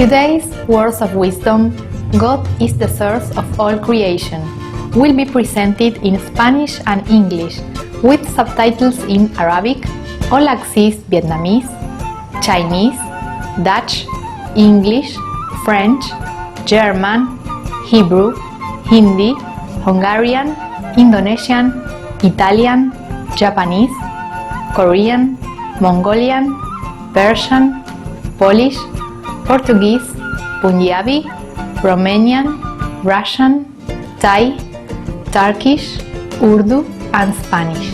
Today's Words of Wisdom, God is the source of all creation, will be presented in Spanish and English, with subtitles in Arabic, All Access Vietnamese, Chinese, Dutch, English, French, German, Hebrew, Hindi, Hungarian, Indonesian, Italian, Japanese, Korean, Mongolian, Persian, Polish, Portuguese, Punjabi, Romanian, Russian, Thai, Turkish, Urdu, and Spanish.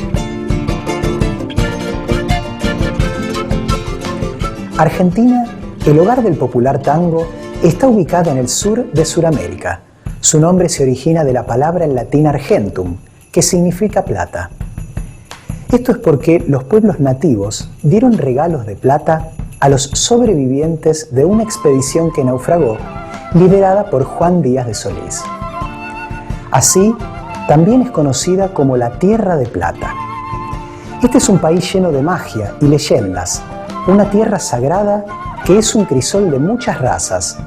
Argentina, el hogar del popular tango, está ubicada en el sur de Sudamérica. Su nombre se origina de la palabra en latín argentum, que significa plata. Esto es porque los pueblos nativos dieron regalos de plata a los sobrevivientes de una expedición que naufragó, liderada por Juan Díaz de Solís. Así, también es conocida como la Tierra de Plata. Este es un país lleno de magia y leyendas, una tierra sagrada que es un crisol de muchas razas,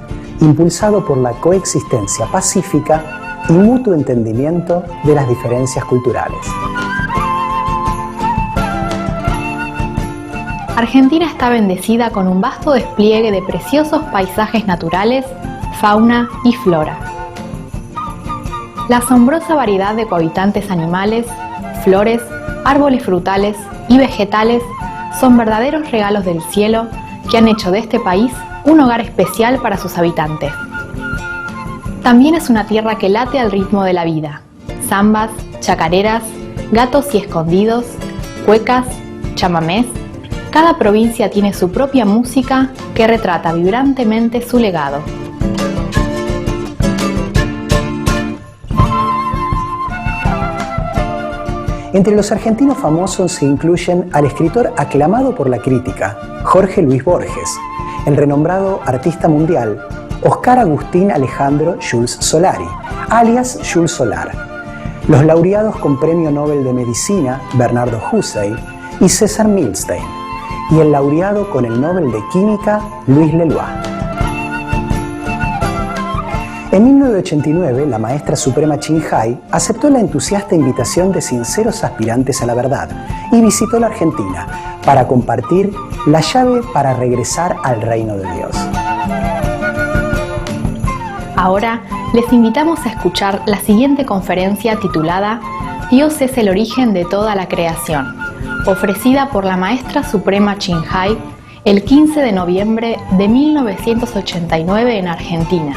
impulsado por la coexistencia pacífica y mutuo entendimiento de las diferencias culturales. Argentina está bendecida con un vasto despliegue de preciosos paisajes naturales, fauna y flora. La asombrosa variedad de cohabitantes animales, flores, árboles frutales y vegetales son verdaderos regalos del cielo que han hecho de este país un hogar especial para sus habitantes. También es una tierra que late al ritmo de la vida. Zambas, chacareras, gatos y escondidos, cuecas, chamamés. Cada provincia tiene su propia música que retrata vibrantemente su legado. Entre los argentinos famosos se incluyen al escritor aclamado por la crítica, Jorge Luis Borges, el renombrado artista mundial, Oscar Agustín Alejandro Jules Solari, alias Jules Solar, los laureados con Premio Nobel de Medicina, Bernardo Hussey y César Milstein, y el laureado con el Nobel de Química, Luis Leloir. En 1989, la maestra suprema Ching Hai aceptó la entusiasta invitación de sinceros aspirantes a la verdad y visitó la Argentina para compartir la llave para regresar al reino de Dios. Ahora les invitamos a escuchar la siguiente conferencia titulada Dios es el origen de toda la creación, ofrecida por la maestra suprema Ching Hai el 15 de noviembre de 1989 en Argentina.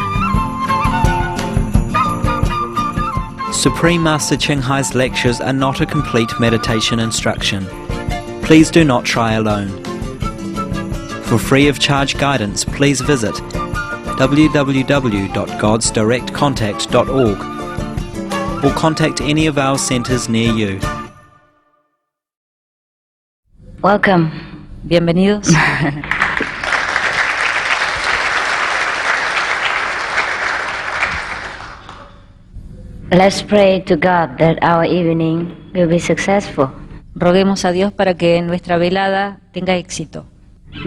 Supreme Master Ching Hai's lectures are not a complete meditation instruction. Please do not try alone. For free of charge guidance, please visit www.godsdirectcontact.org or contact any of our centers near you. Welcome. Bienvenidos. Let's pray to God that our evening will be successful, Roguemos a Dios para que nuestra velada tenga éxito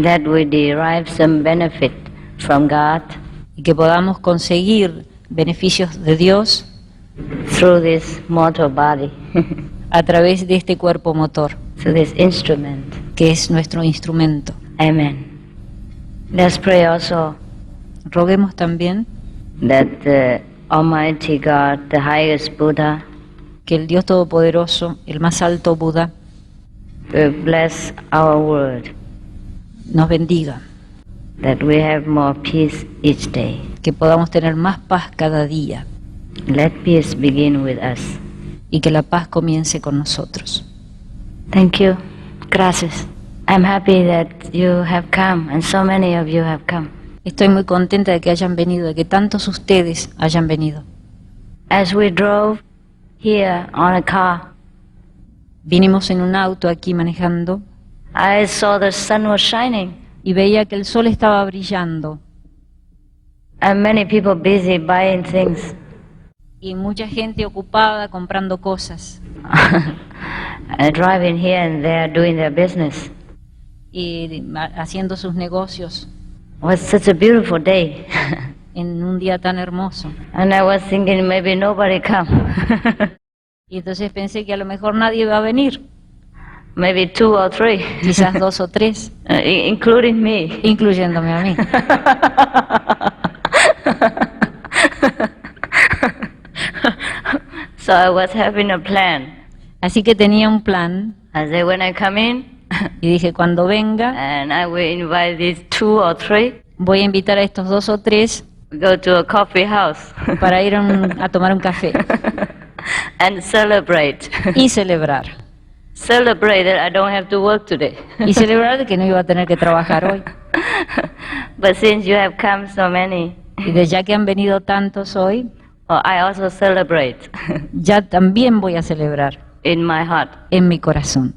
that we derive some benefit from God y que podamos conseguir beneficios de Dios through this mortal body, a través de este cuerpo motor, through this instrument. que es nuestro instrumento. Amen. Let's pray also Roguemos también that the Almighty God, the highest Buddha, que el Dios Todopoderoso, el más alto Buda, will bless our world, nos bendiga, that we have more peace each day. que podamos tener más paz cada día Let peace begin with us. y que la paz comience con nosotros. Thank you. Gracias. I'm happy that you have come, and so many of you have come. Estoy muy contenta de que hayan venido, de que tantos ustedes hayan venido. As we drove here on a car, Vinimos en un auto aquí manejando I saw the sun was shining y veía que el sol estaba brillando and many people busy buying things. y mucha gente ocupada comprando cosas And driving here and there doing their business. y haciendo sus negocios. It was such a beautiful day. en un día tan hermoso. And I was thinking maybe nobody come. Y entonces pensé que a lo mejor nadie iba a venir, Maybe 2 or 3. quizás 2 o 3, Including me. incluyéndome a mí. So I was having a plan. Así que tenía un plan I said, when I come in, y dije, cuando venga and I will invite these 2 or 3, voy a invitar a estos 2 o 3 go to a coffee house para ir a tomar un café and celebrate. y celebrar. Celebrate that I don't have to work today. Y celebrar de que no iba a tener que trabajar hoy. But since you have come so many, Y de ya que han venido tantos hoy, I also celebrate ya también voy a celebrar in my heart en mi corazón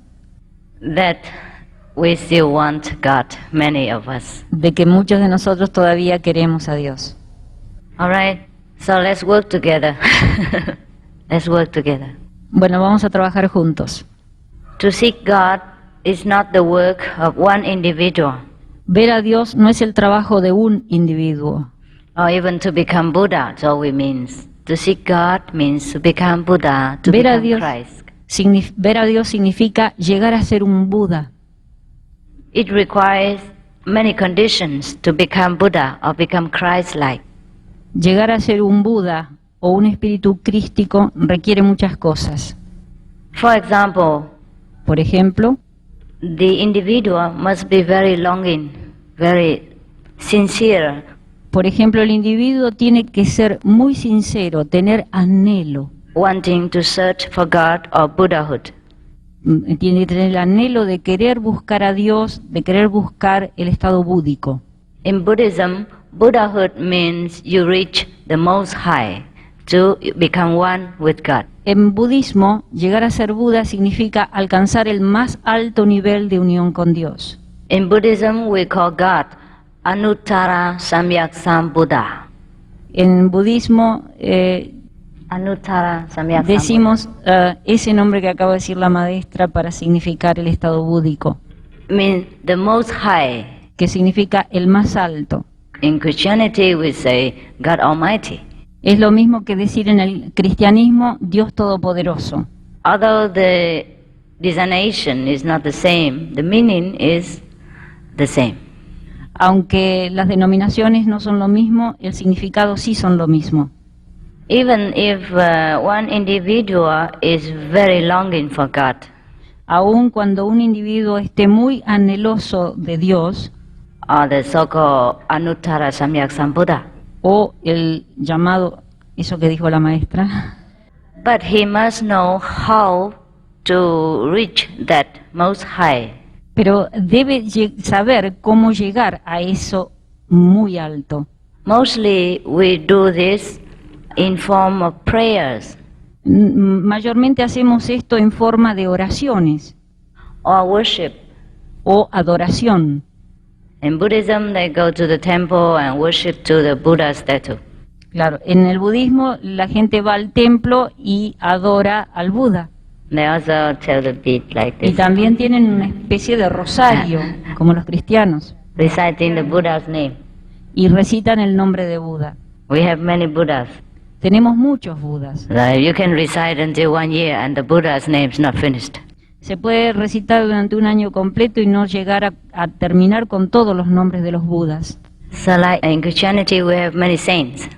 that we still want God, many of us. de que muchos de nosotros todavía queremos a Dios. All right, so let's work together. Let's work together. Bueno, vamos a trabajar juntos. To seek God is not the work of one individual, Ver a Dios no es el trabajo de un individuo, or even to become Buddha. That's all it means. To seek God means to become Buddha, to Ver a become Dios. Christ. Ver a Dios significa llegar a ser un Buda. It requires many conditions to become Buddha or become Christ-like. Llegar a ser un Buda o un espíritu crístico requiere muchas cosas. For example, Por ejemplo, the individual must be very longing, very sincere, el individuo tiene que ser muy sincero, tener anhelo. wanting to search for God or Buddhahood. Tiene que tener el anhelo de querer buscar a Dios, de querer buscar el estado búdico. In Buddhism, Buddhahood means you reach the Most High, to become one with God. En budismo, llegar a ser Buda significa alcanzar el más alto nivel de unión con Dios. In Buddhism, we call God Anuttara Samyak Sambuddha. En budismo Anuttara Samyak Sambuddha. decimos ese nombre que acaba de decir la maestra para significar el estado búdico, Means the Most High. que significa el más alto. In Christianity, we say God Almighty. Es lo mismo que decir en el cristianismo Dios Todopoderoso. Although the designation is not the same, the meaning is the same. Aunque las denominaciones no son lo mismo, el significado sí son lo mismo. Even if one individual is very longing for God, Aun cuando un individuo esté muy anheloso de Dios, or the so-called Anuttara Samyak Sambuddha, o el llamado, eso que dijo la maestra, but he must know how to reach that Most High. pero debe saber cómo llegar a eso muy alto. Mostly we do this in form of prayers Mayormente hacemos esto en forma de oraciones or worship. o adoración. In Buddhism, they go to the temple and worship to the Buddha statue. Claro, en el budismo la gente va al templo y adora al Buda. They also tell the bead like Y this, también tienen una especie de rosario, como los cristianos, reciting the Buddha's name. y recitan el nombre de Buda. We have many Buddhas. Tenemos muchos Budas. You can recite until 1 year and the Buddha's name is not finished. Se puede recitar durante un año completo y no llegar a terminar con todos los nombres de los Budas. So like in Christianity, we have many saints.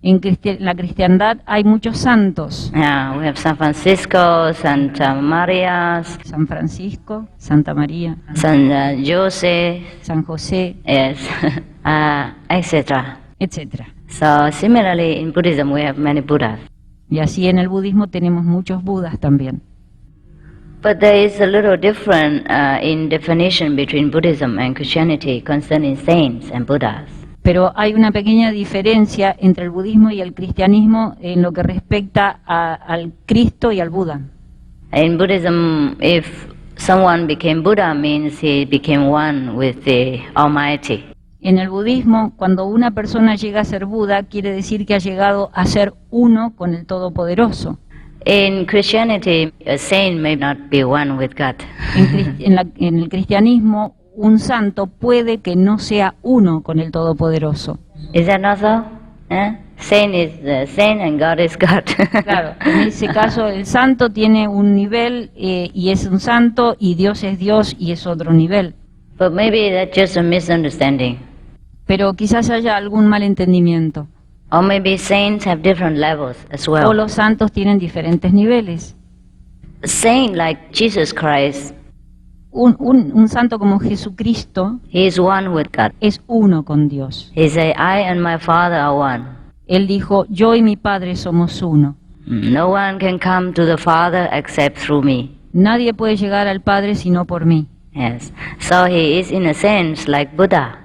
En la cristiandad hay muchos santos. We have San Francisco, Santa Maria, San Francisco, Santa María, San Jose, San José, yes, etc. etc. So similarly, in Buddhism, we have many Buddhas. Y así en el budismo tenemos muchos Budas también. But there is a little difference in definition between Buddhism and Christianity concerning saints and Buddhas. Pero hay una pequeña diferencia entre el budismo y el cristianismo en lo que respecta al Cristo y al Buda. In Buddhism, if someone became Buddha, means he became one with the Almighty. En el budismo, cuando una persona llega a ser Buda, quiere decir que ha llegado a ser uno con el Todopoderoso. In Christianity, a saint may not be one with God. En el cristianismo, un santo puede que no sea uno con el Todopoderoso. Is that not so? Saint is saint and God is God. Claro, en ese caso el santo tiene un nivel y es un santo, y Dios es Dios y es otro nivel. But maybe that's just a misunderstanding. Pero quizás haya algún malentendimiento. Or maybe saints have different levels as O well. los santos tienen diferentes niveles. A saint like Jesus Christ, Un santo como Jesucristo he is one with God. es uno con Dios. He said, I and my Father are one. Él dijo, yo y mi Padre somos uno. No one can come to the Father except through me. Nadie puede llegar al Padre sino por mí. Yes. So he is in a sense like Buddha,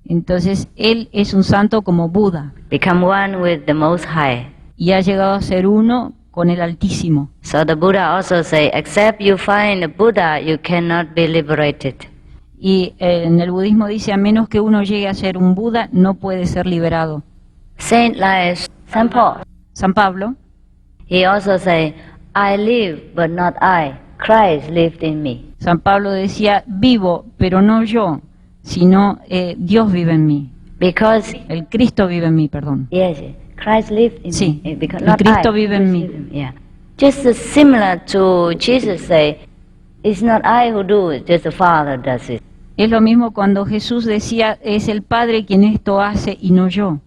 Entonces, Él es un santo como Buda become one with the Most High. y ha llegado a ser uno con el Altísimo. So the Buddha also say, except you find a Buddha, you cannot be liberated. Y en el budismo dice, a menos que uno llegue a ser un Buda, no puede ser liberado. Saint like Saint Paul, San Pablo, he also say, I live, but not I. Christ lived in me. San Pablo decía, vivo, pero no yo, sino Dios vive en mí. Because, El Cristo vive en mí, perdón. yes, Christ lived in Sí, me. Because el not Cristo I, vive en Christ mí. lived in me. Yeah. Just similar to Jesus say, it's not I who do it, just the Father does it. Es lo mismo cuando Jesús decía, es el Padre quien esto hace y no yo.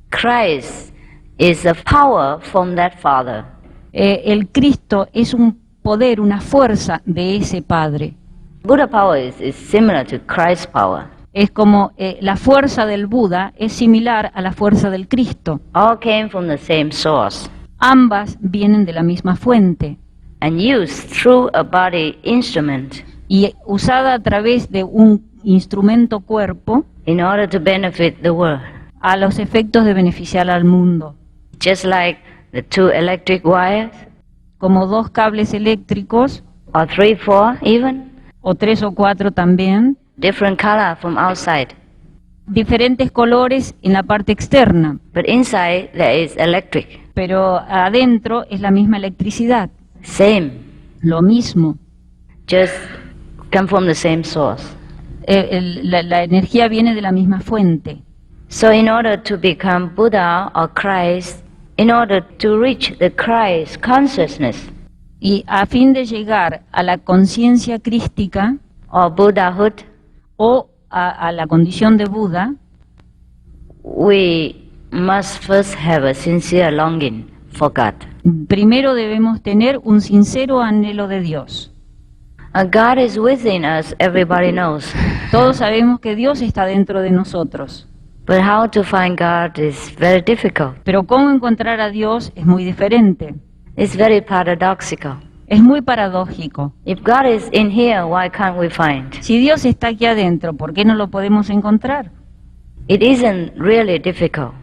Christ is a power from that Father. El Cristo es un poder, una fuerza de ese Padre. Buddha power is similar to Christ's power. Es como la fuerza del Buda es similar a la fuerza del Cristo. All came from the same source Ambas vienen de la misma fuente and used through a body instrument y usada a través de un instrumento cuerpo in order to benefit the world. a los efectos de beneficiar al mundo. Just like the two electric wires, Como dos cables eléctricos, or 3, 4 even, o 3 o 4 también, different color from outside. diferentes colores en la parte externa, But inside there is electric. pero adentro es la misma electricidad, Same. lo mismo. Just come from the same source. La energía viene de la misma fuente. So in order to become Buddha or Christ, in order to reach the Christ consciousness Y a fin de llegar a la conciencia crística or Buddhahood, o a la condición de Buda, we must first have a sincere longing for God. primero debemos tener un sincero anhelo de Dios. God is within us, everybody knows. Todos sabemos que Dios está dentro de nosotros, But how to find God is very difficult. pero cómo encontrar a Dios es muy diferente. It's very paradoxical. Es muy paradójico. If God is in here, why can't we find? Si Dios está aquí adentro, ¿por qué no lo podemos encontrar? It isn't really difficult.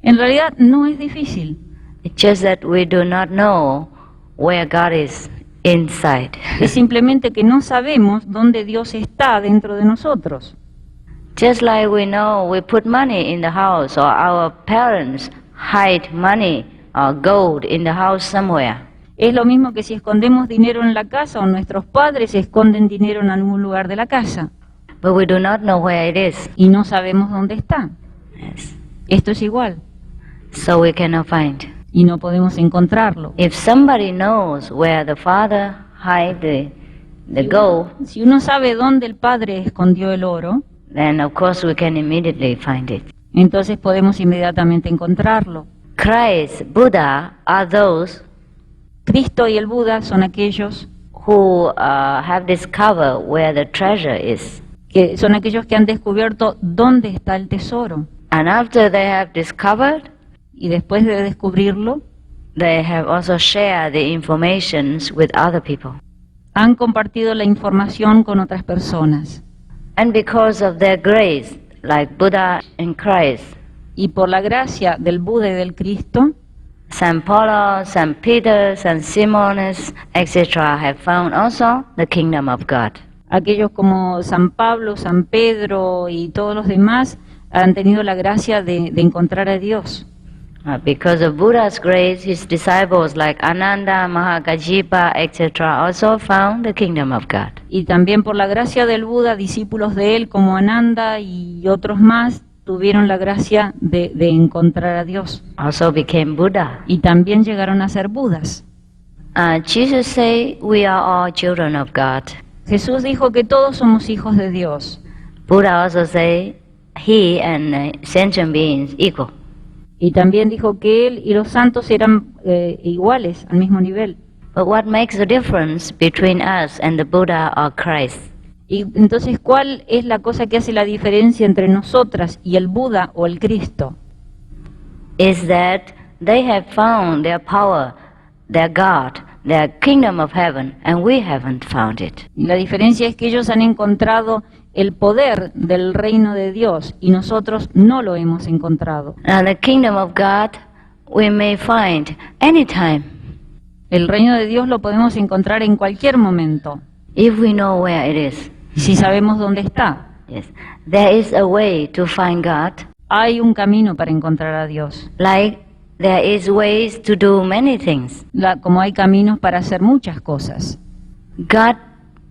En realidad no es difícil. It's just that we do not know where God is inside. Es simplemente que no sabemos dónde Dios está dentro de nosotros. Just like we know we put money in the house, or our parents hide money or gold in the house somewhere. Es lo mismo que si escondemos dinero en la casa o nuestros padres esconden dinero en algún lugar de la casa But we do not know where it is. y no sabemos dónde está. Yes. Esto es igual So we cannot find. y no podemos encontrarlo. If somebody knows where the Father hide the gold, Si uno sabe dónde el Padre escondió el oro, then of course we can immediately find it. entonces podemos inmediatamente encontrarlo. Christ, Buddha are those Cristo y el Buda son aquellos who have discovered where the treasure is. que son aquellos que han descubierto dónde está el tesoro. And after they have discovered, Y después de descubrirlo, they have also shared the informations with other people. han compartido la información con otras personas. And because of their grace, like Buddha and Christ, Y por la gracia del Buda y del Cristo, Saint Paul, Saint Peter, Saint Simonis, etc., have found also the kingdom of God. aquellos como San Pablo, San Pedro y todos los demás han tenido la gracia de encontrar a Dios. Because of Buddha's grace, his disciples like Ananda, Mahakajipa, etc. also found the kingdom of God. Y también por la gracia del Buda, discípulos de él como Ananda y otros más tuvieron la gracia de encontrar a Dios. Also became Buddha. Y también llegaron a ser Budas. Jesus said, we are all children of God. Jesús dijo que todos somos hijos de Dios. Buddha also said, he and sentient beings equal. Y también dijo que él y los santos eran iguales, al mismo nivel. But what makes the difference between us and the Buddha or Christ? Y entonces, ¿cuál es la cosa que hace la diferencia entre nosotras y el Buda o el Cristo? Is that they have found their power, their God, their kingdom of heaven, and we haven't found it. Y la diferencia es que ellos han encontrado el poder del reino de Dios y nosotros no lo hemos encontrado. Now the kingdom of God we may find anytime. El reino de Dios lo podemos encontrar en cualquier momento, If we know where it is. si sabemos dónde está. Yes. There is a way to find God, Hay un camino para encontrar a Dios, like there is ways to do many things. como hay caminos para hacer muchas cosas. God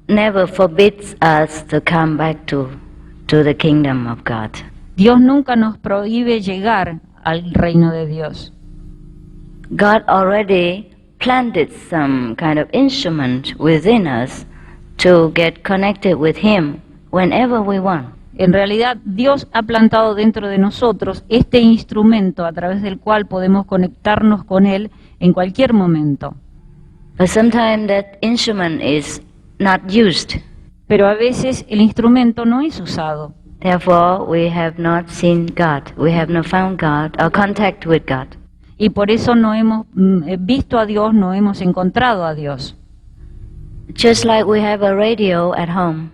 never forbids us to come back to the kingdom of God. Dios nunca nos prohíbe llegar al reino de Dios. God already planted some kind of instrument within us to get connected with Him whenever we want. En realidad, Dios ha plantado dentro de nosotros este instrumento a través del cual podemos conectarnos con Él en cualquier momento. But sometimes that instrument is not used. Pero a veces el instrumento no es usado. Therefore, we have not seen God. We have not found God or contact with God. Y por eso no hemos visto a Dios, no hemos encontrado a Dios. Just like we have a radio at home.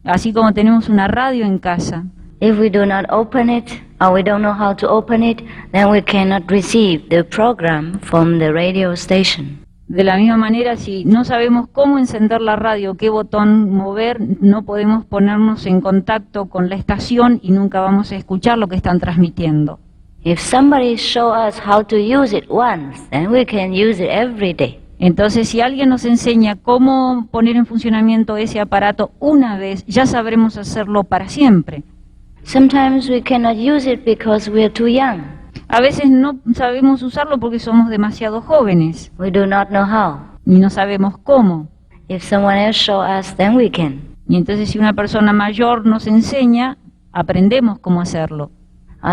Así como tenemos una radio en casa, If we do not open it, or we don't know how to open it, then we cannot receive the program from the radio station. de la misma manera, si no sabemos cómo encender la radio, qué botón mover, no podemos ponernos en contacto con la estación y nunca vamos a escuchar lo que están transmitiendo. If somebody show us how to use it once, then we can use it every day. Entonces, si alguien nos enseña cómo poner en funcionamiento ese aparato una vez, ya sabremos hacerlo para siempre. Sometimes we cannot use it because we are too young. A veces no sabemos usarlo porque somos demasiado jóvenes We do not know how. y no sabemos cómo. If someone else show us, then we can. Y entonces, si una persona mayor nos enseña, aprendemos cómo hacerlo.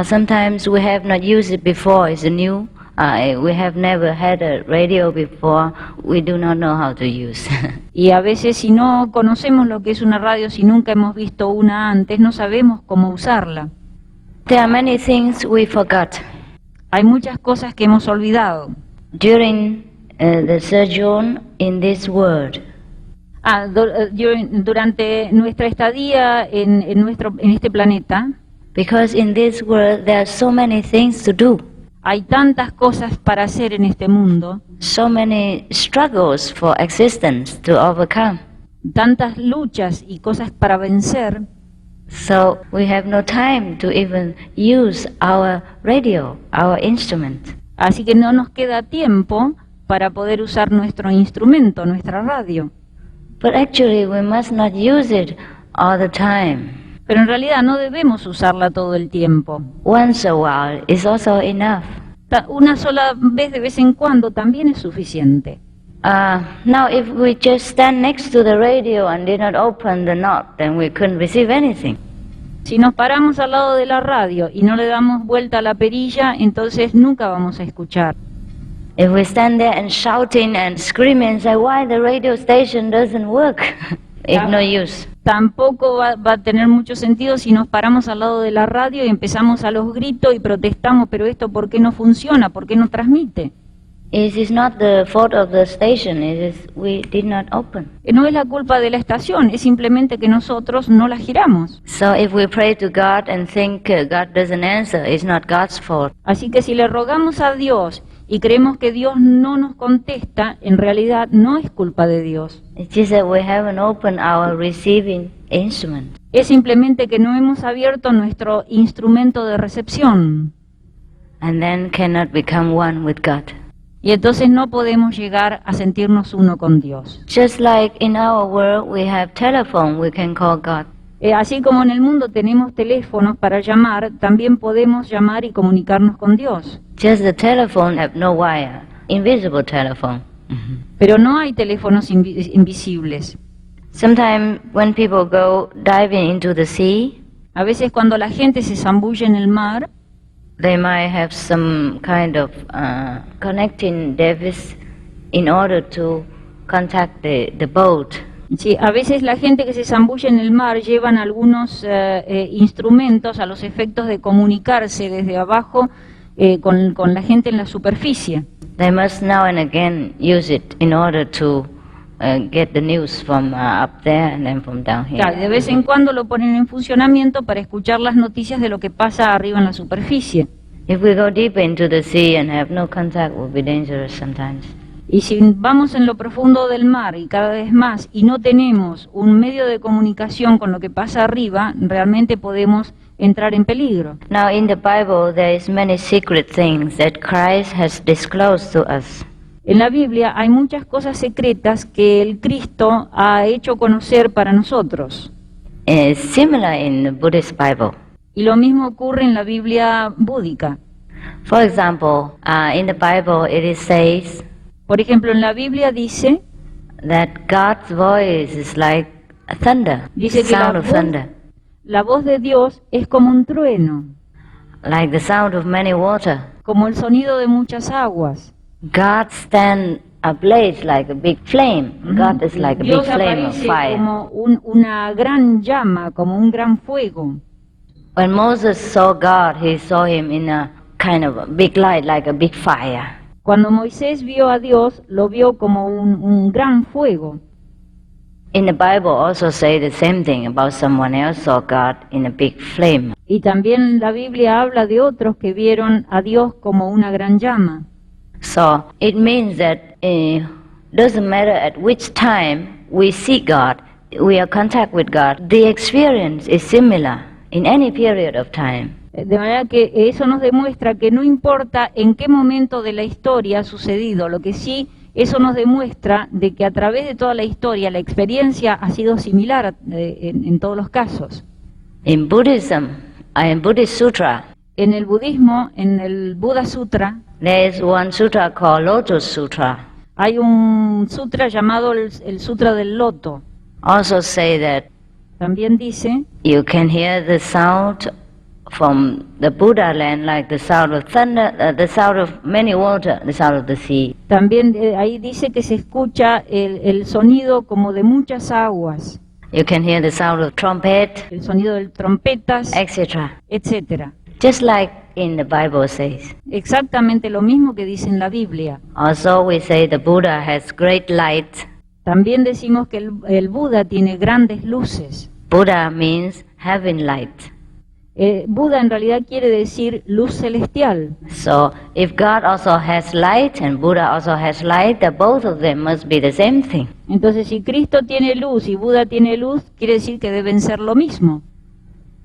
Sometimes we have not used it before. It's new. We have never had a radio before. We do not know how to use. Y a veces, si no conocemos lo que es una radio, si nunca hemos visto una antes, no sabemos cómo usarla. There are many things we forgot. Hay muchas cosas que hemos olvidado. During the sojourn in this world, Durante nuestra estadía en este planeta, because in this world there are so many things to do, hay tantas cosas para hacer en este mundo, so many struggles for existence to overcome. tantas luchas y cosas para vencer, So we have no time to even use our radio, our instrument. así que no nos queda tiempo para poder usar nuestro instrumento, nuestra radio. But actually we must not use it all the time. Pero en realidad no debemos usarla todo el tiempo. Once a while is also enough. Una sola vez de vez en cuando también es suficiente. Now if we just stand next to the radio and did not open the knob, then we couldn't receive anything. Si nos paramos al lado de la radio y no le damos vuelta a la perilla, entonces nunca vamos a escuchar. If we stand there and shouting and screaming and say, why the radio station doesn't work? It's no use. Tampoco va a tener mucho sentido si nos paramos al lado de la radio y empezamos a los gritos y protestamos, pero esto ¿por qué no funciona? ¿Por qué no transmite? It is not the fault of the station, it is we did not open. No es la culpa de la estación, es simplemente que nosotros no la giramos. So if we pray to God and think God doesn't answer, it's not God's fault. Así que si le rogamos a Dios y creemos que Dios no nos contesta, en realidad no es culpa de Dios. It's just that we haven't opened our receiving instrument. Es simplemente que no hemos abierto nuestro instrumento de recepción. and then cannot become one with God. Y entonces no podemos llegar a sentirnos uno con Dios. Just like in our world we have telephone, we can call God. Así como en el mundo tenemos teléfonos para llamar, también podemos llamar y comunicarnos con Dios. Just the telephone have no wire, invisible telephone. Pero no hay teléfonos invisibles. Sometimes when people go diving into the sea, A veces cuando la gente se zambulle en el mar, they might have some kind of connecting device in order to contact the boat. sí, a veces la gente que se zambulle en el mar llevan algunos instrumentos a los efectos de comunicarse desde abajo con la gente en la superficie. They must now and again use it in order to get the news from up there and then from down here. Claro, de vez en cuando lo ponen en funcionamiento para escuchar las noticias de lo que pasa arriba en la superficie. If we go deeper into the sea and have no contact, it will be dangerous sometimes. Y si vamos en lo profundo del mar y cada vez más y no tenemos un medio de comunicación con lo que pasa arriba, realmente podemos entrar en peligro. Now in the Bible there is many secret things that Christ has disclosed to us. En la Biblia hay muchas cosas secretas que el Cristo ha hecho conocer para nosotros. It's similar in the Buddhist Bible. Y lo mismo ocurre en la Biblia búdica. For example, in the Bible it says Por ejemplo, en la Biblia dice that God's voice is like a thunder, Dice que sound of thunder, la voz de Dios es como un trueno, like the sound of many water. como el sonido de muchas aguas. God stand ablaze like a big flame. God is like a big Dios flame of aparece fire. como una gran llama, como un gran fuego. When Moses saw God, he saw him in a kind of a big light, like a big fire. Cuando Moisés vio a Dios, lo vio como un gran fuego. In the Bible also say the same thing about someone else saw God in a big flame. Y también la Biblia habla de otros que vieron a Dios como una gran llama. So it means that doesn't matter at which time we see God, we are in contact with God, the experience is similar in any period of time. De manera que eso nos demuestra que no importa en qué momento de la historia ha sucedido, lo que sí, eso nos demuestra de que a través de toda la historia la experiencia ha sido similar en todos los casos. In Buddhism, in Buddhist Sutra, En el budismo, en el Buddha Sutra, there is one sutra called Lotus Sutra. hay un sutra llamado el Sutra del Loto. Also say that También dice you can hear the sound from the Buddha land like the sound of thunder, the sound of many water, the sound of the sea. También ahí dice que se escucha el sonido como de muchas aguas, You can hear the sound of trumpet, el sonido de trompetas, etc. etcétera. Just like in the Bible says. Exactamente lo mismo que dice en la Biblia. Also we say the Buddha has great light. También decimos que el Buda tiene grandes luces. Buddha means heaven light. Buda en realidad quiere decir luz celestial. So if God also has light and Buddha also has light, the both of them must be the same thing. Entonces, si Cristo tiene luz y Buda tiene luz, quiere decir que deben ser lo mismo.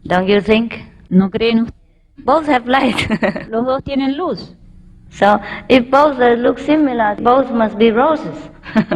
Don't you think? ¿No creen ustedes? Both have light. Los dos tienen luz. So if both look similar, both must be roses.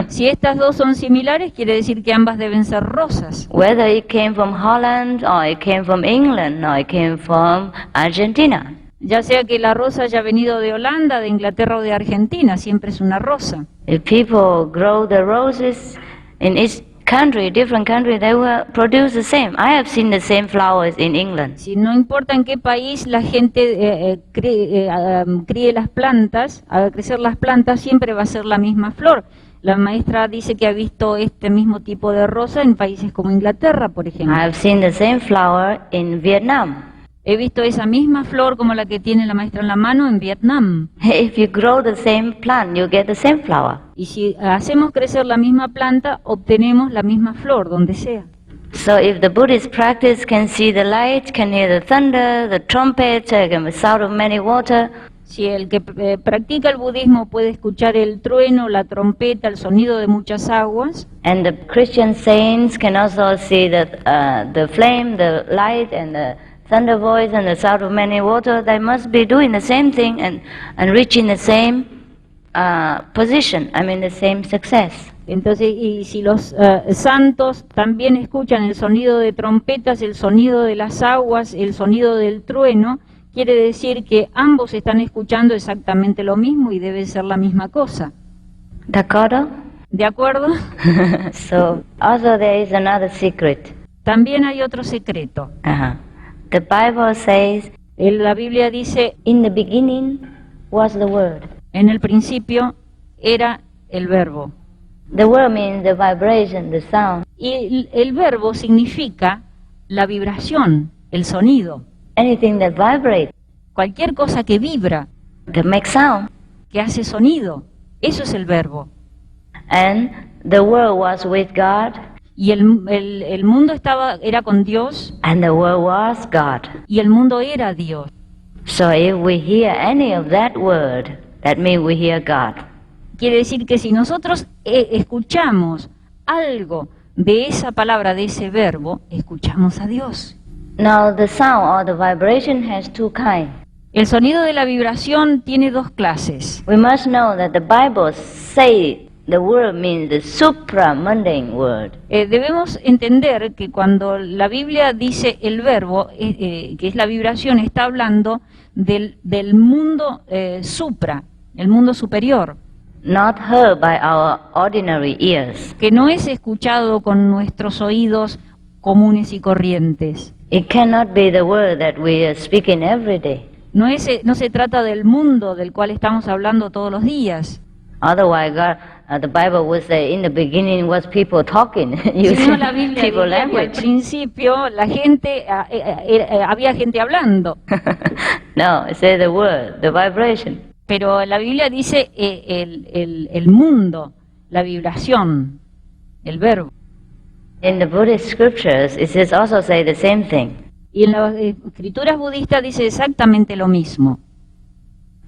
Si estas dos son similares, quiere decir que ambas deben ser rosas. Whether it came from Holland or it came from England or it came from Argentina. Ya sea que la rosa haya venido de Holanda, de Inglaterra o de Argentina, siempre es una rosa. If people grow the roses in each country, different country, they will produce the same. I have seen the same flowers in England. Si no importa en qué país la gente críe las plantas, haga crecer las plantas, siempre va a ser la misma flor. La maestra dice que ha visto este mismo tipo de rosa en países como Inglaterra, por ejemplo. I have seen the same flower in Vietnam. He visto esa misma flor como la que tiene la maestra en la mano en Vietnam. If you grow the same plant, you get the same flower. Y si hacemos crecer la misma planta, obtenemos la misma flor, donde sea. So if the Buddhist practice can see the light, can hear the thunder, the trumpet, the sound of many water, Si el que practica el budismo puede escuchar el trueno, la trompeta, el sonido de muchas aguas, and the Christian saints can also see the flame, the light, and the thunder voice and the sound of many water, they must be doing the same thing and reaching the same position, the same success. Entonces, y si los santos también escuchan el sonido de trompetas, el sonido de las aguas, el sonido del trueno, quiere decir que ambos están escuchando exactamente lo mismo y debe ser la misma cosa. ¿De acuerdo? ¿De acuerdo? So, also there is another secret. También hay otro secreto. The Bible says, La Biblia dice, in the beginning was the Word. en el principio era el verbo. The word means the vibration, the sound. Y el verbo significa la vibración, el sonido. Anything that vibrates, Cualquier cosa que vibra, that makes sound. que hace sonido, eso es el verbo. And the Word was with God, Y el mundo era con Dios, and the Word was God. y el mundo era Dios. So if we hear any of that word, that means we hear God. Quiere decir que si nosotros escuchamos algo de esa palabra, de ese verbo, escuchamos a Dios. Now the sound or the vibration has two kinds. El sonido de la vibración tiene dos clases. We must know that the Bible say the word means the supramundane word. Debemos entender que cuando la Biblia dice el verbo, que es la vibración, está hablando del mundo supra, el mundo superior. Not heard by our ordinary ears. Que no es escuchado con nuestros oídos comunes y corrientes. It cannot be the word that we are speaking every day. No se trata del mundo del cual estamos hablando todos los días. Otherwise, the Bible would say, in the beginning was people talking, Si no, la Biblia people diría que al language. principio la gente, había gente hablando. No, it says the word, the vibration. Pero la Biblia dice el mundo, la vibración, el verbo. In the Buddhist scriptures, it says also say the same thing. Y en las escrituras budistas dice exactamente lo mismo.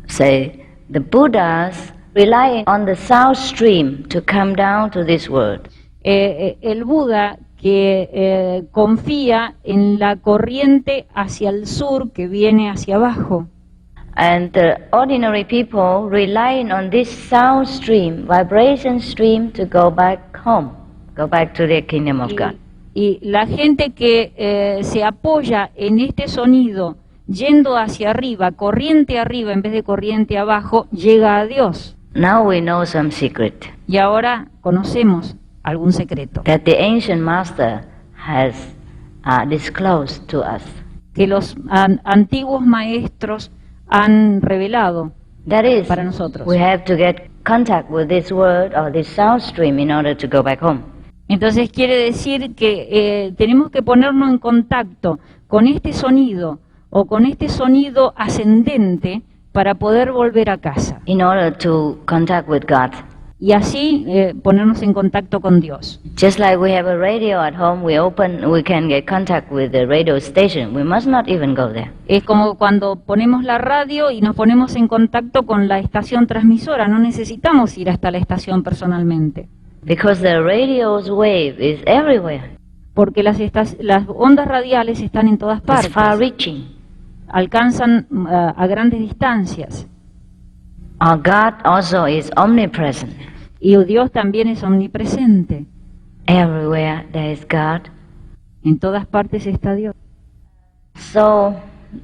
Say, the Buddhas rely on the sound stream to come down to this world. El Buda que confía en la corriente hacia el sur que viene hacia abajo. And the ordinary people relying on this sound stream, vibration stream, to go back home, go back to their kingdom of God. Y la gente que se apoya en este sonido, yendo hacia arriba, corriente arriba en vez de corriente abajo, llega a Dios. Now we know some secret Y ahora conocemos algún secreto that the ancient master has disclosed to us. que los antiguos maestros han revelado That is, para nosotros. we have to get contact with this word or this sound stream in order to go back home. Entonces quiere decir que tenemos que ponernos en contacto con este sonido o con este sonido ascendente para poder volver a casa In order to contact with God. y así ponernos en contacto con Dios. Just like we have a radio at home, we can get contact with the radio station. We must not even go there. Es como cuando ponemos la radio y nos ponemos en contacto con la estación transmisora, no necesitamos ir hasta la estación personalmente, Because the radio's wave is everywhere. porque las ondas radiales están en todas It's partes, far reaching. alcanzan a grandes distancias. Our God also is omnipresent. Y Dios también es omnipresente. Everywhere there is God. En todas partes está Dios. So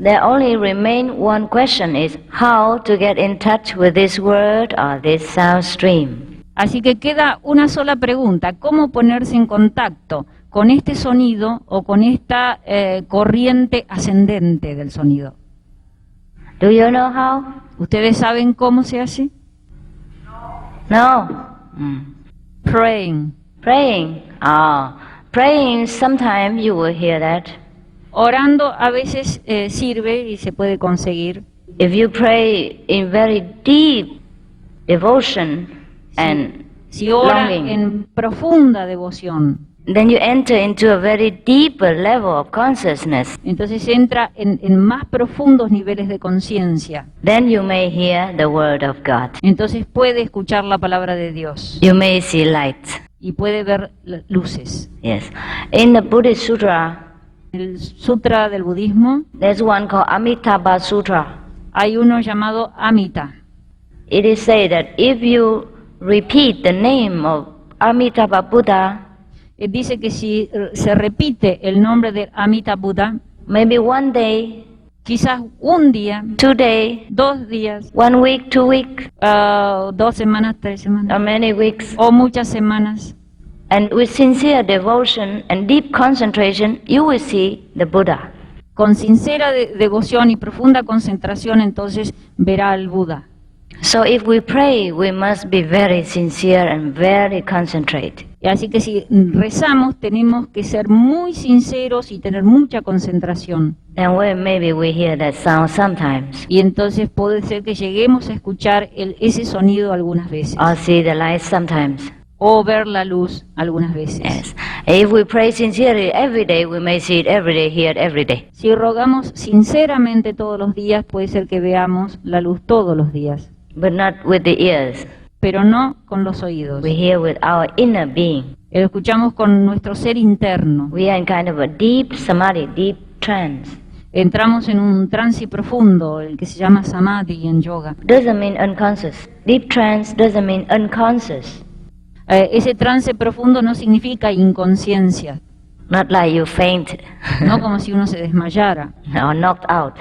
there only remain one question, is how to get in touch with this word or this sound stream. Así que queda una sola pregunta: ¿cómo ponerse en contacto con este sonido o con esta corriente ascendente del sonido? Do you know how? ¿Ustedes saben cómo se hace? No. Praying. Praying. Praying, sometimes you will hear that. Orando a veces sirve y se puede conseguir. If you pray in very deep devotion and Si ora longing, en profunda devoción, then you enter into a very deeper level of consciousness. entonces entra en más profundos niveles de conciencia. Then you may hear the word of God. Entonces puede escuchar la palabra de Dios You may see light. y puede ver luces. Yes. In the Buddhist Sutra, El sutra del budismo there's one called Amitabha Sutra. hay uno llamado Amita. It is said that if you repeat the name of Amitabha Buddha, Dice que si se repite el nombre de Amita Buddha, maybe one day, quizás un día, 2 days, 2 días, 1 week, 2 weeks, 2 semanas, 3 or semanas, many weeks, o muchas semanas, and with sincere devotion and deep concentration, you will see the Buddha. con sincera devoción y profunda concentración, entonces verá al Buda. So if we pray, we must be very sincere and very concentrated. Y así que si rezamos, tenemos que ser muy sinceros y tener mucha concentración. And maybe we hear that sound sometimes, Y entonces puede ser que lleguemos a escuchar ese sonido algunas veces, or see the light sometimes. o ver la luz algunas veces. Yes. If we pray sincerely every day, we may see it every day, hear it every day. Si rogamos sinceramente todos los días, puede ser que veamos la luz todos los días, But not with the ears. pero no con los oídos. We hear with our inner being. Lo escuchamos con nuestro ser interno. We are in kind of a deep samadhi, deep trance. Entramos en un trance profundo, el que se llama samadhi en yoga. Doesn't mean unconscious. Deep trance doesn't mean unconscious. Ese trance profundo no significa inconsciencia, Not like you faint no como si uno se desmayara, or knocked out.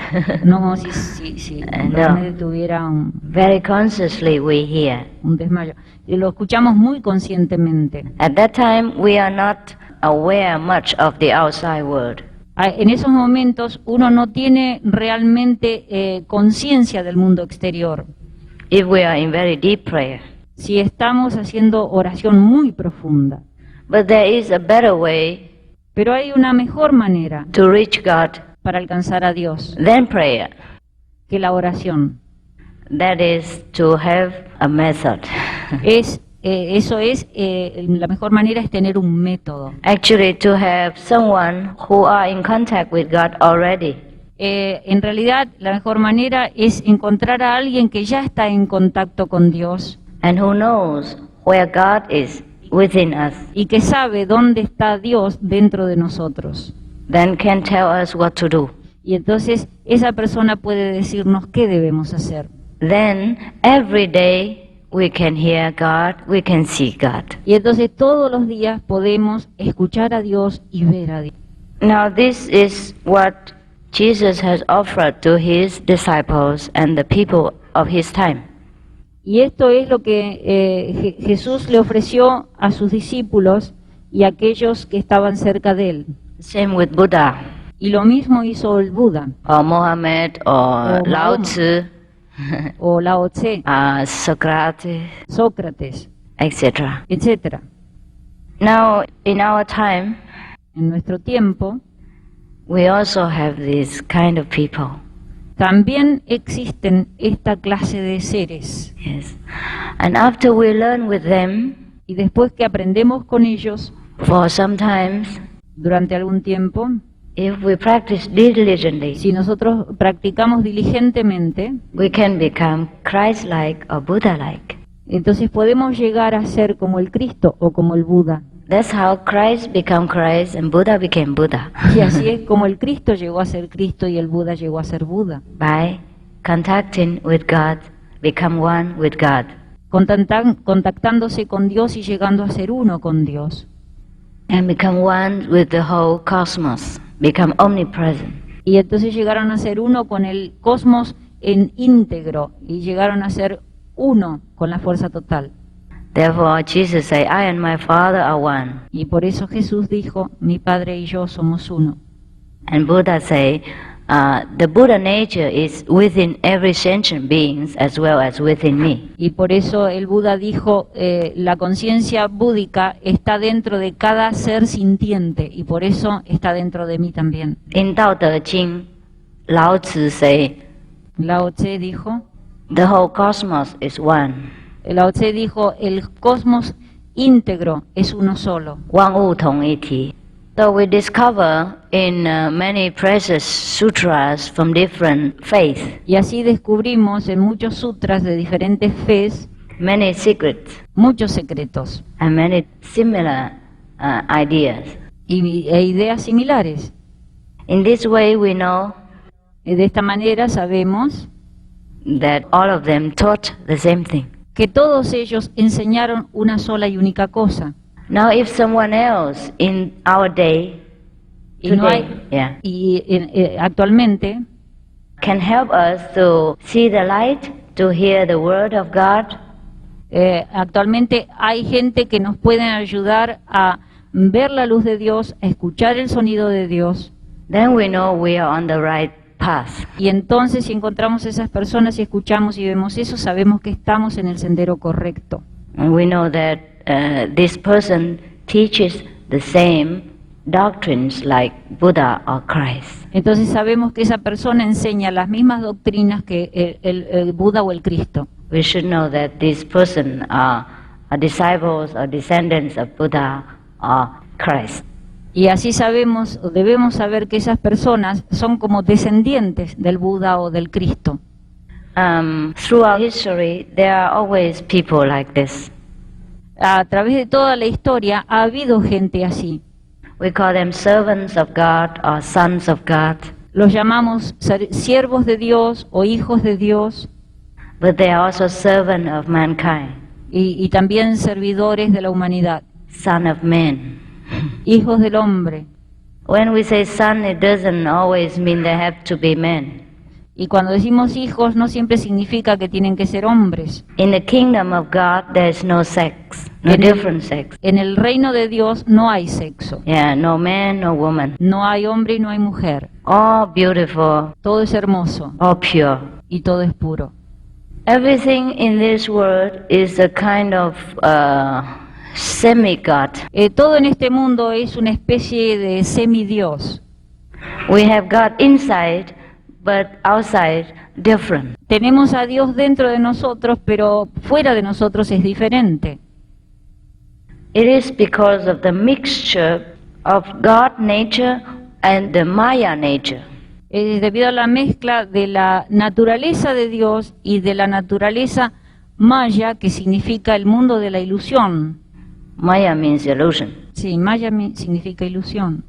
no como si No. realmente tuviera Very consciously we hear. un desmayo. Y lo escuchamos muy conscientemente. At that time, we are not aware much of the outside world. En esos momentos uno no tiene realmente conciencia del mundo exterior. If we are in very deep prayer. Si estamos haciendo oración muy profunda. But there is a better way Pero hay una mejor manera to reach God para alcanzar a Dios than prayer. que la oración. That is to have a method. La mejor manera es tener un método. Actually, to have someone who are in contact with God already. En realidad, la mejor manera es encontrar a alguien que ya está en contacto con Dios And who knows where God is within us. y que sabe dónde está Dios dentro de nosotros. Then can tell us what to do. Y entonces esa persona puede decirnos qué debemos hacer. Then every day we can hear God, we can see God. Y entonces todos los días podemos escuchar a Dios y ver a Dios. Now this is what Jesus has offered to his disciples and the people of his time. Y esto es lo que Jesús le ofreció a sus discípulos y a aquellos que estaban cerca de él. Same with Buddha, Y lo mismo hizo el Buda, or Mohammed, or O Lao Mahoma. Tzu, o Lao Tse, Socrates, Sócrates, etc. etc. Now, in our time, En nuestro tiempo we also have these kind of people. también existen esta clase de seres. Yes. And after we learn with them, Y después que aprendemos con ellos, for sometimes, durante algún tiempo, if we practice diligently, si nosotros practicamos diligentemente, we can become Christ-like or Buddha-like. entonces podemos llegar a ser como el Cristo o como el Buda. That's how Christ became Christ and Buddha became Buddha. Y así es como el Cristo llegó a ser Cristo y el Buda llegó a ser Buda. By contacting with God, become one with God. Contactándose con Dios y llegando a ser uno con Dios. And become one with the whole cosmos, become omnipresent. Y entonces llegaron a ser uno con el cosmos en íntegro y llegaron a ser uno con la fuerza total. Therefore, Jesus said, I and my Father are one. Y por eso Jesús dijo, mi Padre y yo somos uno. And Buddha said, the Buddha nature is within every sentient being as well as within me. Y por eso el Buda dijo, la conciencia búdica está dentro de cada ser sintiente y por eso está dentro de mí también. In Tao Te Ching, Lao Tzu said, Lao Tse dijo, the whole cosmos is one. Lao Tse dijo, el cosmos íntegro es uno solo. 万物同一体. So we discover in many precious sutras from different faiths, Y así descubrimos en muchos sutras de diferentes fes many secrets muchos secretos and many similar ideas. e ideas similares. In this way we know De esta manera sabemos that all of them taught the same thing. que todos ellos enseñaron una sola y única cosa. Now if someone else in our day, Y, no hay, today, yeah, actualmente can help us to see the light, to hear the word of God, actualmente hay gente que nos puede ayudar a ver la luz de Dios, a escuchar el sonido de Dios. then we know we are on the right path. Y entonces si encontramos esas personas y escuchamos y vemos eso, sabemos que estamos en el sendero correcto. And we know that this person teaches the same doctrines like Buddha or Christ. Entonces sabemos que esa persona enseña las mismas doctrinas que el Buda o el Cristo. We should know that this person are disciples or descendants of Buddha or Christ. Y así sabemos, o debemos saber que esas personas son como descendientes del Buda o del Cristo. Throughout history, there are always people like this. A través de toda la historia ha habido gente así. We call them servants of God or sons of God, Los llamamos siervos de Dios o hijos de Dios but they are also servants of mankind, y también servidores de la humanidad, son of men. hijos del hombre. When we say son, it doesn't always mean they have to be men. Y cuando decimos hijos no siempre significa que tienen que ser hombres. In the kingdom of God, there is no sex, no En el- different sex. En el reino de Dios no hay sexo. Yeah, no man, no woman. No hay hombre y no hay mujer. All beautiful, Todo es hermoso all pure. y todo es puro. Everything in this world is a kind of semi-God. Todo en este mundo es una especie de semidios. We have God inside, but outside different. Tenemos a Dios dentro de nosotros, pero fuera de nosotros es diferente. It is because of the mixture of God nature and the Maya nature. Es debido a la mezcla de la naturaleza de Dios y de la naturaleza maya, que significa el mundo de la ilusión. Maya means illusion. Sí, maya significa ilusión.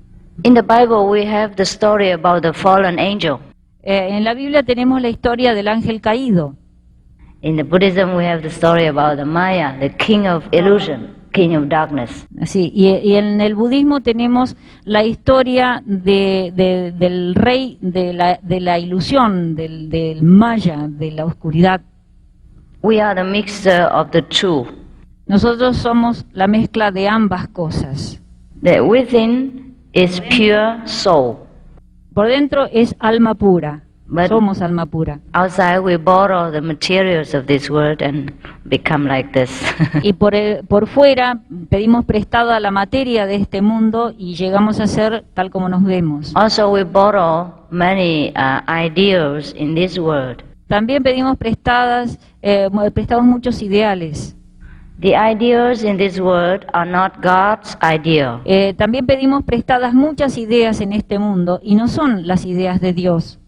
In the Bible, we have the story about the fallen angel. En la Biblia tenemos la historia del ángel caído. In the Buddhism, we have the story about the Maya, the king of illusion, king of darkness. Sí, y en el budismo tenemos la historia del rey de la ilusión, del maya, de la oscuridad. We are the mixture of the two. Nosotros somos la mezcla de ambas cosas. The within is pure soul. Por dentro es alma pura, But- somos alma pura. Outside, we borrow the materials of this world and become like this. Y por fuera pedimos prestada la materia de este mundo y llegamos a ser tal como nos vemos. Also, we borrow many ideals in this world. También pedimos prestados muchos ideales. The ideals in this world are not God's ideal. También pedimos prestadas muchas ideas en este mundo y no son las ideas de Dios.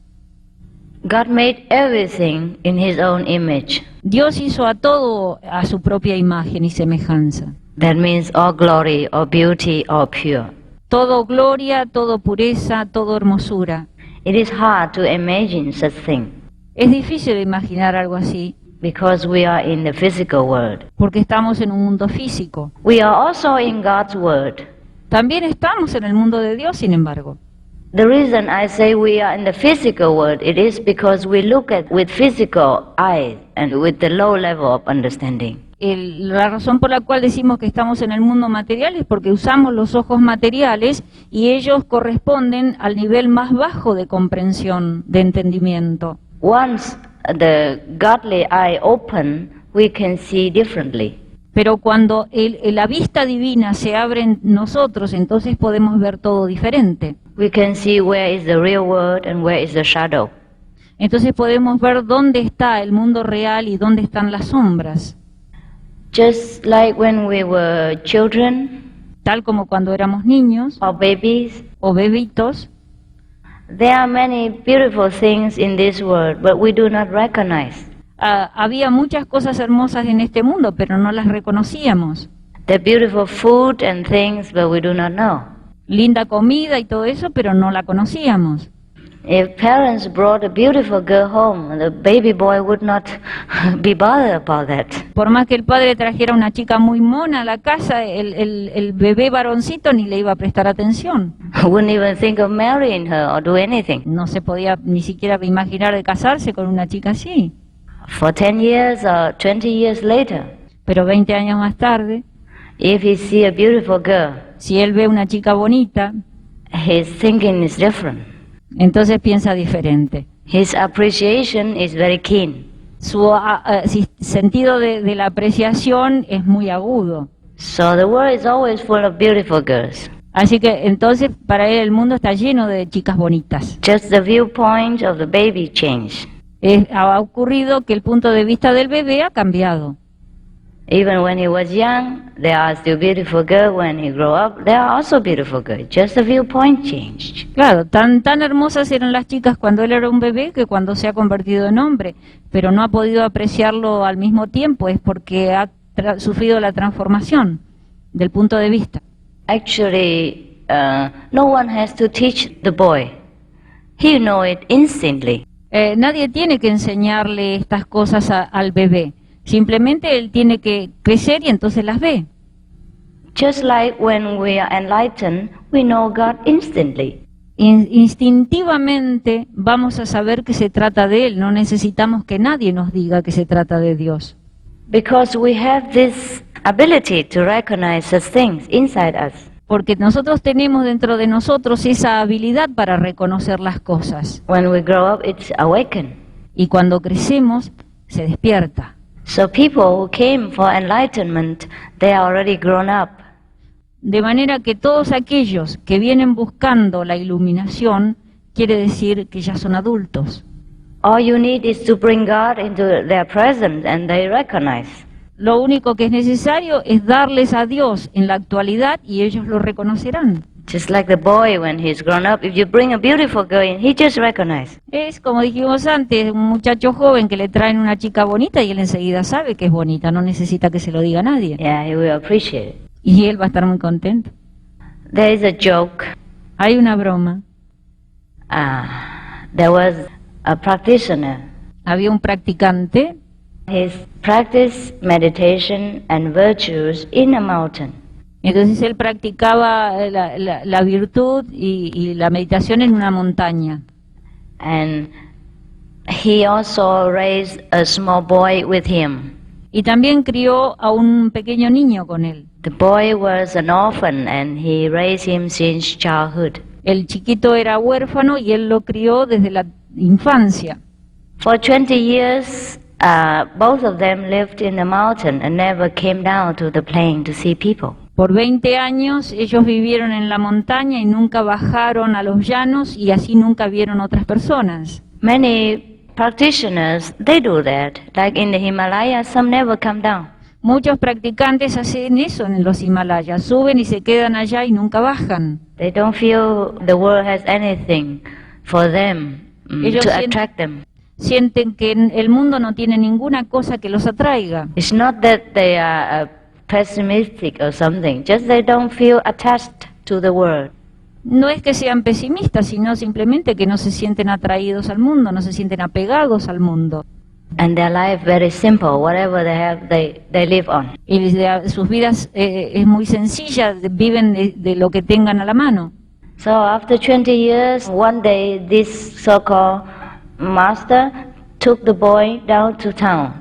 God made everything in His own image. Dios hizo a todo a su propia imagen y semejanza. That means all glory, all beauty, all pure. Todo gloria, todo pureza, todo hermosura. It is hard to imagine such thing Es difícil imaginar algo así because we are in the physical world. porque estamos en un mundo físico. We are also in God's world. También estamos en el mundo de Dios, sin embargo. The reason I say we are in the physical world, it is because we look at with physical eyes and with the low level of understanding. La razón por la cual decimos que estamos en el mundo material es porque usamos los ojos materiales y ellos corresponden al nivel más bajo de comprensión, de entendimiento. Once the godly eye open, we can see differently. Pero cuando la vista divina se abre en nosotros, entonces podemos ver todo diferente. We can see where is the real world and where is the shadow. Entonces podemos ver dónde está el mundo real y dónde están las sombras. Just like when we were children Tal como cuando éramos niños or babies, o bebitos, there are many beautiful things in this world, but we do not recognize. había muchas cosas hermosas en este mundo, pero no las reconocíamos. The beautiful food and things, but we do not know. linda comida y todo eso, pero no la conocíamos. If parents brought a beautiful girl home, the baby boy would not be bothered about that. Por más que el padre trajera una chica muy mona a la casa, el bebé varoncito ni le iba a prestar atención. Wouldn't even think of marrying her or do anything. No se podía ni siquiera imaginar de casarse con una chica así. For 10 years or 20 years later, Pero 20 años más tarde, if he see a beautiful girl, si él ve una chica bonita, his thinking is different. entonces piensa diferente. His appreciation is very keen. Su sentido de la apreciación es muy agudo. So the world is always full of beautiful girls. Así que entonces para él el mundo está lleno de chicas bonitas. Just the viewpoint of the baby changed. Ha ocurrido que el punto de vista del bebé ha cambiado. Even when he was young, there are still beautiful girls. When he grew up, there are also beautiful girls. Just the viewpoint changed. Claro, tan hermosas eran las chicas cuando él era un bebé que cuando se ha convertido en hombre, pero no ha podido apreciarlo al mismo tiempo, es porque ha sufrido la transformación del punto de vista. Actually, no one has to teach the boy. He knows it instantly. Nadie tiene que enseñarle estas cosas al bebé. Simplemente él tiene que crecer y entonces las ve. Just like when we are enlightened, we know God instantly. Instintivamente vamos a saber que se trata de él. No necesitamos que nadie nos diga que se trata de Dios. Because we have this ability to recognize such things inside us. Porque nosotros tenemos dentro de nosotros esa habilidad para reconocer las cosas. When we grow up, it's awakened. Y cuando crecemos, se despierta. So people who came for enlightenment, they are already grown up. De manera que todos aquellos que vienen buscando la iluminación, quiere decir que ya son adultos. All you need is to bring God into their presence and they recognize. Lo único que es necesario es darles a Dios en la actualidad y ellos lo reconocerán. Just like the boy when he's grown up, if you bring a beautiful girl in, he just recognizes. Es como dijimos antes, un muchacho joven que le traen una chica bonita y él enseguida sabe que es bonita, no necesita que se lo diga a nadie. Yeah, he will appreciate it. Y él va a estar muy contento. There is a joke. Hay una broma. There was a practitioner. Había un practicante. He practiced meditation and virtues in a mountain. Entonces él practicaba la virtud y la meditación en una montaña. And he also raised a small boy with him. Y también crió a un pequeño niño con él. The boy was an orphan and he raised him since childhood. El chiquito era huérfano y él lo crió desde la infancia. For 20 years, both of them lived in the mountain and never came down to the plain to see people. Por 20 años ellos vivieron en la montaña y nunca bajaron a los llanos y así nunca vieron otras personas. Many practitioners, they do that. Like in the Himalayas, some never come down. Muchos practicantes hacen eso en los Himalayas, suben y se quedan allá y nunca bajan. They don't feel the world has anything for them to attract them. Sienten que el mundo no tiene ninguna cosa que los atraiga. It's not that they are pessimistic or something, just they don't feel attached to the world. No es que sean pesimistas, sino simplemente que no se sienten atraídos al mundo, no se sienten apegados al mundo. And their life very simple, whatever they have, they live on. Y sus vidas es muy sencilla, viven de lo que tengan a la mano. So after 20 years, one day this so-called master took the boy downtown.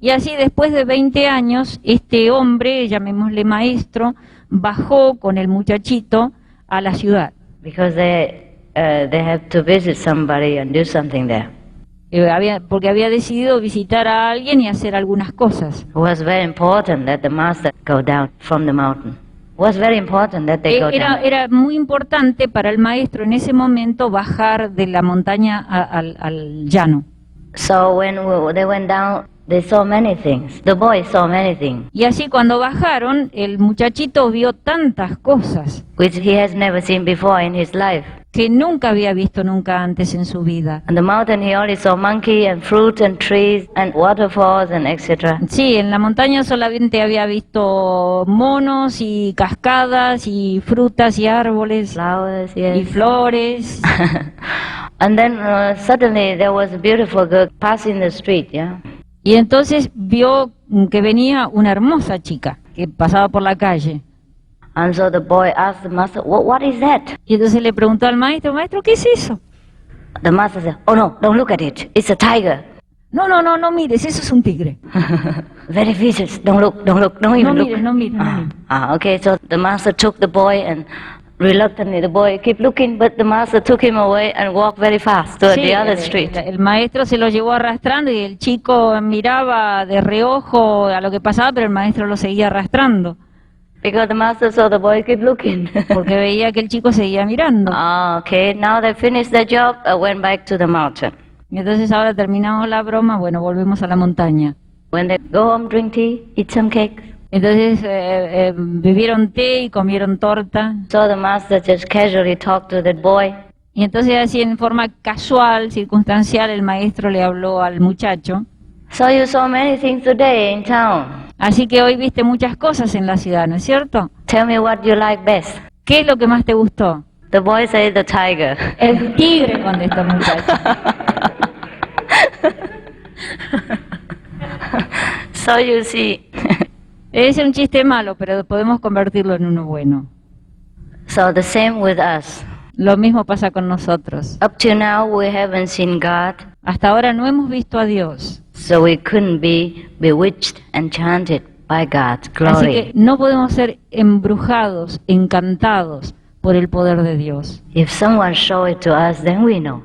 Y así después de 20 años, este hombre, llamémosle maestro, bajó con el muchachito a la ciudad. Because they have to visit somebody and do something there. Porque había decidido visitar a alguien y hacer algunas cosas. It was very important that the master go down from the mountain. It was very important that they go down. Era muy importante para el maestro en ese momento bajar de la montaña al llano. So when they went down they saw many things. The boy saw many things, Y así cuando bajaron, el muchachito vio tantas cosas which he has never seen before in his life. que nunca había visto nunca antes en su vida. On the mountain he only saw monkey and fruits and trees and waterfalls and etc. Sí, en la montaña solamente había visto monos y cascadas y frutas y árboles Flowers, y yes. flores. And then suddenly there was a beautiful girl passing the street, yeah? Y entonces vio que venía una hermosa chica que pasaba por la calle. And so the boy asked the master, what is that? Y entonces le preguntó al maestro, maestro, ¿qué es eso? The master said, oh no, don't look at it. It's a tiger. No, no, no, no mires, eso es un tigre. Very vicious. Don't look, don't even look. No mires, no mires. Okay, so the master took the boy and reluctantly the boy kept looking, but the master took him away and walked very fast to Sí, the other street. el maestro se lo llevó arrastrando y el chico miraba de reojo a lo que pasaba, pero el maestro lo seguía arrastrando, Because the master saw the boy keep looking. porque veía que el chico seguía mirando. Okay, now they finished their job, went back to the mountain. Y entonces ahora terminamos la broma, bueno, volvemos a la montaña. When they go home, drink tea, eat some cakes. Entonces bebieron té y comieron torta. So the master just casually talked to that boy. Y entonces así en forma casual, circunstancial, el maestro le habló al muchacho. So you saw many things today in town. Así que hoy viste muchas cosas en la ciudad, ¿no es cierto? Tell me what you like best. ¿Qué es lo que más te gustó? The boy said the tiger. El tigre, contestó el muchacho. So you see. Es un chiste malo, pero podemos convertirlo en uno bueno. So the same with us. Lo mismo pasa con nosotros. Up to now we haven't seen God, Hasta ahora no hemos visto a Dios. so we couldn't be bewitched, enchanted by God's Así glory. que no podemos ser embrujados, encantados por el poder de Dios. If someone show it to us, then we know.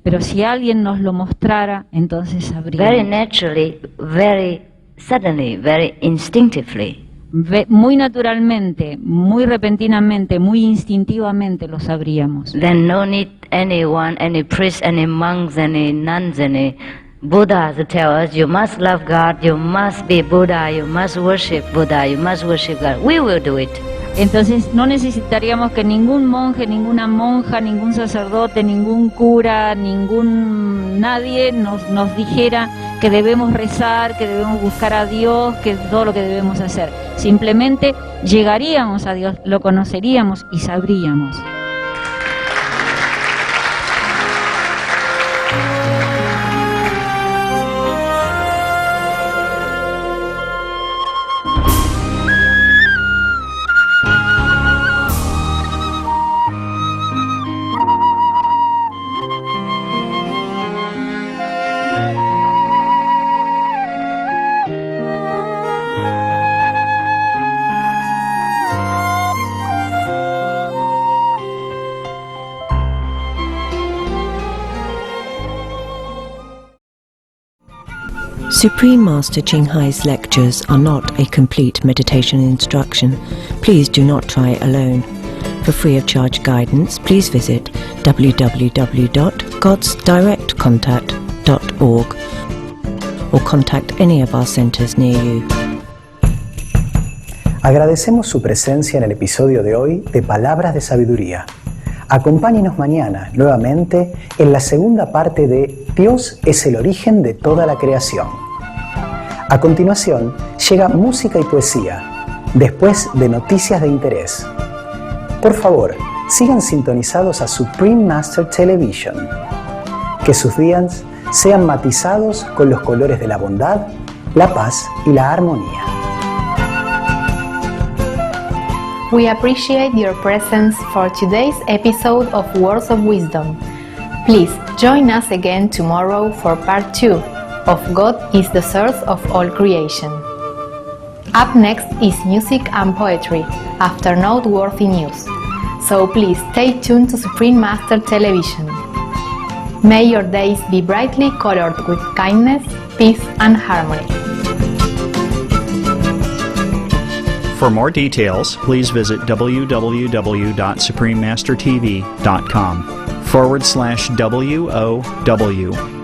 Pero si alguien nos lo mostrara, entonces Very sabríamos. naturally, very suddenly, very instinctively. Muy naturalmente, muy repentinamente, muy instintivamente lo sabríamos. Then no need anyone, any priest, any monks, any nuns, any Buddhas to tell us, you must love God, you must be Buddha, you must worship Buddha, you must worship God. We will do it. Entonces no necesitaríamos que ningún monje, ninguna monja, ningún sacerdote, ningún cura, nadie nos dijera que debemos rezar, que debemos buscar a Dios, que es todo lo que debemos hacer. Simplemente llegaríamos a Dios, lo conoceríamos y sabríamos. Supreme Master Ching Hai's lectures are not a complete meditation instruction. Please do not try alone. For free of charge guidance, please visit www.godsdirectcontact.org or contact any of our centers near you. Agradecemos su presencia en el episodio de hoy de Palabras de Sabiduría. Acompáñenos mañana nuevamente en la segunda parte de Dios es el origen de toda la creación. A continuación llega música y poesía, después de noticias de interés. Por favor, sigan sintonizados a Supreme Master Television. Que sus días sean matizados con los colores de la bondad, la paz y la armonía. We appreciate your presence for today's episode of Words of Wisdom. Please join us again tomorrow for part 2 of God is the Source of All Creation. Up next is music and poetry, after noteworthy news. So please stay tuned to Supreme Master Television. May your days be brightly colored with kindness, peace and harmony. For more details, please visit www.suprememastertv.com/WOW